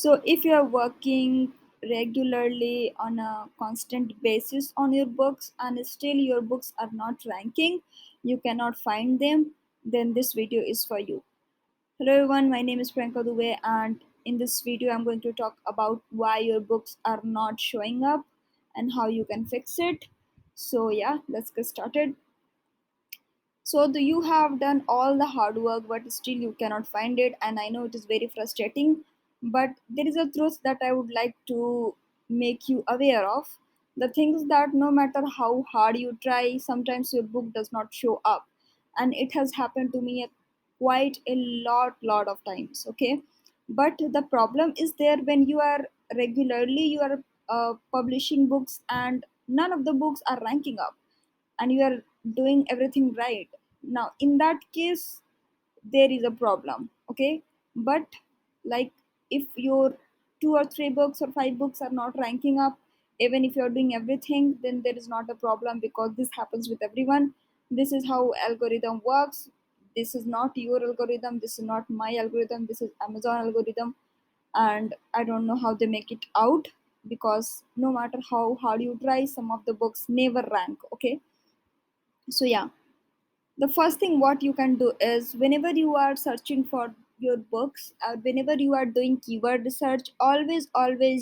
So if you are working regularly on a constant basis on your books and still your books are not ranking, you cannot find them, then this video is for you. Hello everyone, my name is Priyanka Dubey, and in this video I'm going to talk about why your books are not showing up and how you can fix it. So yeah, let's get started. So you have done all the hard work, but still you cannot find it, and I know it is very frustrating. But there is a truth that I would like to make you aware of. The thing is that no matter how hard you try, sometimes your book does not show up, and it has happened to me quite a lot of times. Okay, but the problem is there when you are regularly you are publishing books and none of the books are ranking up and you are doing everything right. Now in that case there is a problem. Okay, but like if your two or three books or five books are not ranking up, even if you're doing everything, then there is not a problem because this happens with everyone. This is how algorithm works. This is not your algorithm, this is not my algorithm, this is Amazon algorithm, and I don't know how they make it out, because no matter how hard you try, some of the books never rank. Okay, so yeah, the first thing what you can do is whenever you are searching for your books, whenever you are doing keyword research, always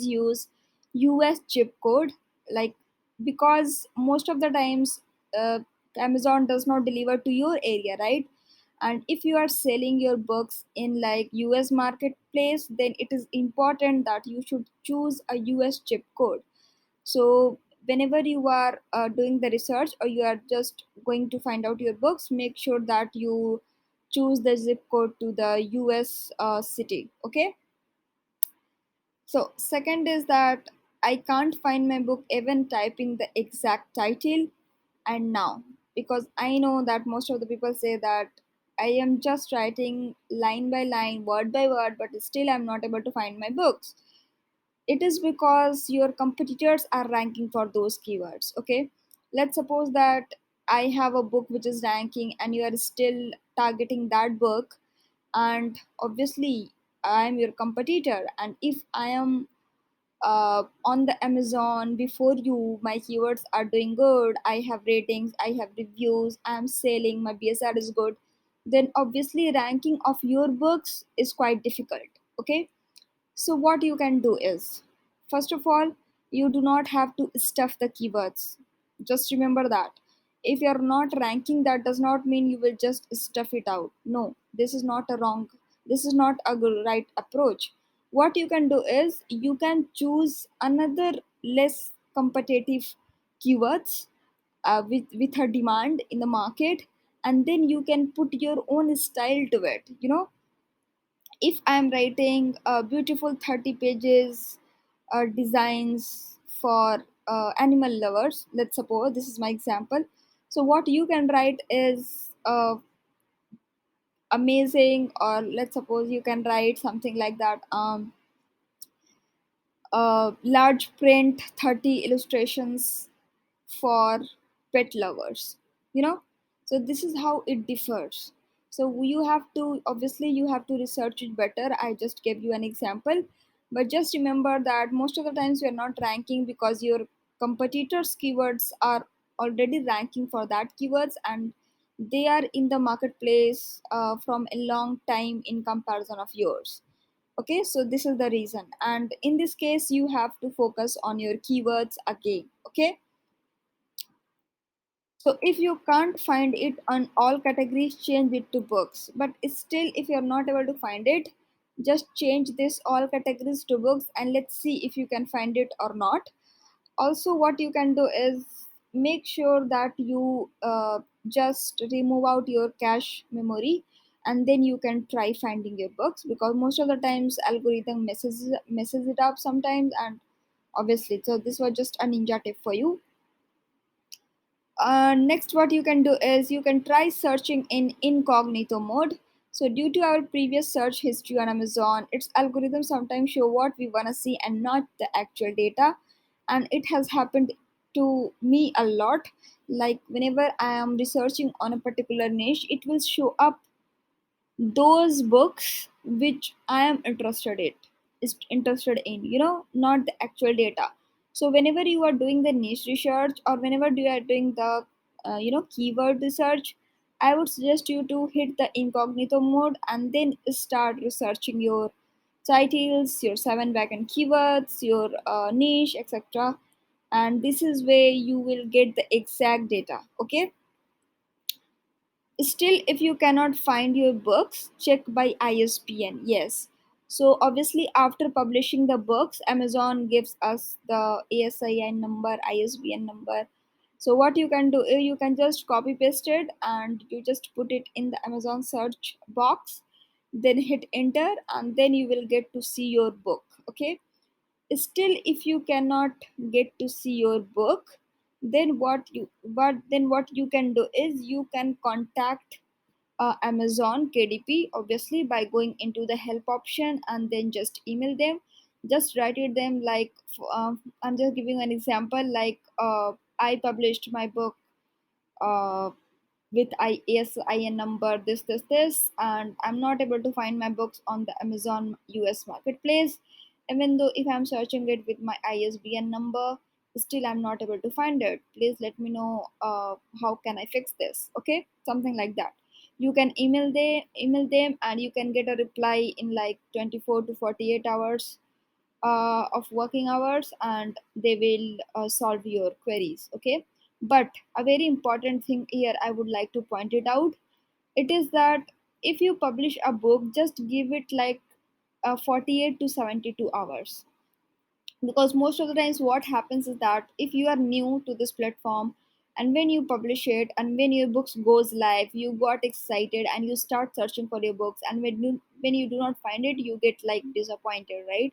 use US chip code. Like, because most of the times uh, Amazon does not deliver to your area, right? And if you are selling your books in like US marketplace, then it is important that you should choose a US chip code. So whenever you are doing the research or you are just going to find out your books, make sure that you choose the zip code to the US city. Okay, so second is that I can't find my book even typing the exact title and now, because I know that most of the people say that I am just writing line by line, word by word, but still I'm not able to find my books. It is because your competitors are ranking for those keywords. Okay, let's suppose that I have a book which is ranking and you are still targeting that book, and obviously I am your competitor, and if I am on the Amazon before you, my keywords are doing good, I have ratings, I have reviews, I am selling, my BSR is good, then obviously ranking of your books is quite difficult. Okay, so what you can do is, first of all, you do not have to stuff the keywords. Just remember that. If you're not ranking, that does not mean you will just stuff it out. No, this is not a wrong, this is not a good, right approach. What you can do is you can choose another less competitive keywords with a demand in the market, and then you can put your own style to it. You know, if I'm writing beautiful 30 pages designs for animal lovers, let's suppose this is my example. So what you can write is amazing, or let's suppose you can write something like that, large print 30 illustrations for pet lovers, you know. So this is how it differs. So you have to, obviously you have to research it better. I just gave you an example, but just remember that most of the times you're not ranking because your competitors keywords are already ranking for that keywords, and they are in the marketplace from a long time in comparison of yours. Okay, so this is the reason, and in this case you have to focus on your keywords again. Okay, so if you can't find it on all categories, change it to books. But still, if you're not able to find it, just change this all categories to books and let's see if you can find it or not. Also, what you can do is make sure that you just remove out your cache memory, and then you can try finding your books, because most of the times algorithm messes it up sometimes. And obviously, so this was just a ninja tip for you. Next, what you can do is you can try searching in incognito mode. So due to our previous search history on Amazon, its algorithm sometimes show what we want to see and not the actual data. And it has happened to me a lot. Like whenever I am researching on a particular niche, it will show up those books which I am interested in. is interested in, not the actual data. So whenever you are doing the niche research, or whenever you are doing the keyword research, I would suggest you to hit the incognito mode and then start researching your titles, your 7 backend keywords, your niche, etc. And this is where you will get the exact data. Okay. Still, if you cannot find your books, check by ISBN. Yes. So obviously, after publishing the books, Amazon gives us the ASIN number, ISBN number. So what you can do is you can just copy paste it and you just put it in the Amazon search box, then hit enter, and then you will get to see your book. Okay. Still, if you cannot get to see your book, then what you can do is you can contact Amazon KDP, obviously, by going into the help option and then just email them. Just write it them like, I'm just giving an example, like I published my book uh, with ISIN number this, and I'm not able to find my books on the Amazon US marketplace. Even though if I'm searching it with my ISBN number, still I'm not able to find it. Please let me know how can I fix this. Okay, something like that. You can email them, and you can get a reply in like 24 to 48 hours of working hours, and they will solve your queries. Okay. But a very important thing here I would like to point it out, it is that if you publish a book, just give it like 48 to 72 hours. Because most of the times what happens is that if you are new to this platform, and when you publish it and when your books goes live, you got excited and you start searching for your books, and when you do not find it, you get like disappointed, right?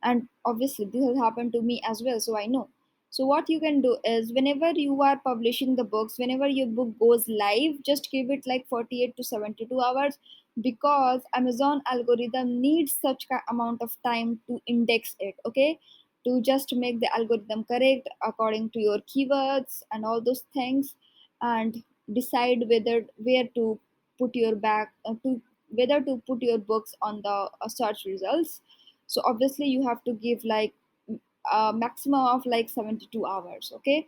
And obviously this has happened to me as well, so I know. So what you can do is, whenever you are publishing the books, whenever your book goes live, just give it like 48 to 72 hours, because Amazon algorithm needs such amount of time to index it. Okay, to just make the algorithm correct according to your keywords and all those things, and decide where to put your back to whether to put your books on the search results. So obviously you have to give like a maximum of like 72 hours. Okay.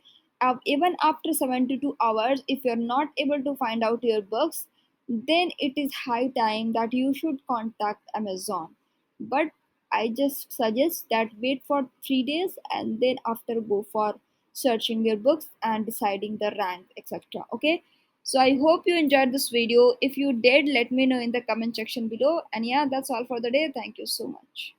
Even after 72 hours, if you're not able to find out your books, then it is high time that you should contact Amazon. But I just suggest that wait for 3 days and then after go for searching your books and deciding the rank, etc. Okay. So I hope you enjoyed this video. If you did, let me know in the comment section below. And yeah, that's all for the day. Thank you so much.